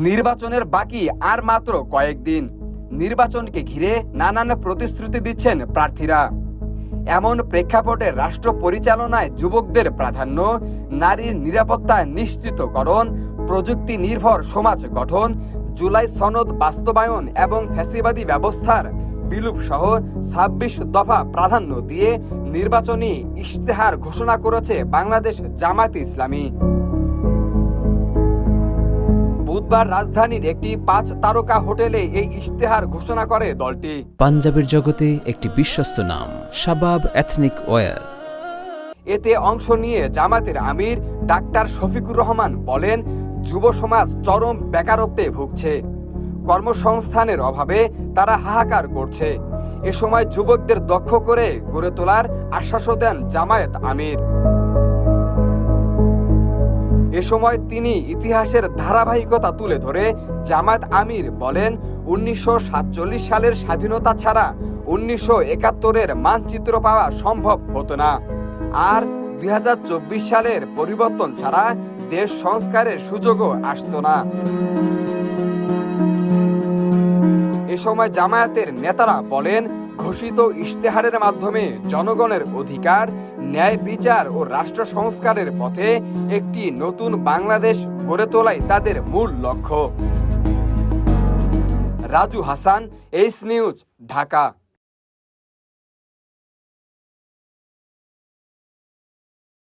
নির্বাচনের বাকি আর মাত্র কয়েকদিন। নির্বাচনকে ঘিরে নানান প্রতিশ্রুতি দিচ্ছেন প্রার্থীরা। এমন প্রেক্ষাপটে রাষ্ট্র পরিচালনায় যুবকদের প্রাধান্য, নারীর নিরাপত্তা নিশ্চিতকরণ, প্রযুক্তি নির্ভর সমাজ গঠন, জুলাই সনদ বাস্তবায়ন এবং ফ্যাসিবাদী ব্যবস্থার বিলুপ সহ ২৬ দফা প্রাধান্য দিয়ে নির্বাচনী ইশতেহার ঘোষণা করেছে বাংলাদেশ জামায়াতে ইসলামী। বুধবার রাজধানীর একটি ৫ তারকা হোটেলে এই ইশতেহার ঘোষণা করে দলটি। পাঞ্জাবের জগতে একটি বিশ্বস্ত নাম, শাবাব এথনিক ওয়্যার। এতে অংশ নিয়ে জামায়াতের আমির ডাক্তার শফিকুর রহমান বলেন, যুব সমাজ চরম বেকারত্বে ভুগছে, কর্মসংস্থানের অভাবে তারা হাহাকার করছে। এ সময় যুবকদের দক্ষ করে গড়ে তোলার আশ্বাসও দেন জামায়াত আমির। এ সময় তিনি ইতিহাসের ধারাবাহিকতা তুলে ধরে জামায়াত আমির বলেন, ১৯৪৭ সালের স্বাধীনতা ছাড়া ১৯৭১-এর মানচিত্র পাওয়া সম্ভব হতো না, আর ২০২৪ সালের পরিবর্তন ছাড়া দেশ সংস্কারের সুযোগও আসতো না। এ সময় জামায়াতের নেতারা বলেন, ঘোষিত ইশতেহারের মাধ্যমে জনগণের অধিকার, ন্যায় বিচার ও রাষ্ট্র সংস্কারের পথে একটি নতুন বাংলাদেশ গড়ে তোলাই তাদের মূল লক্ষ্য। Raju Hasan, H news, Dhaka.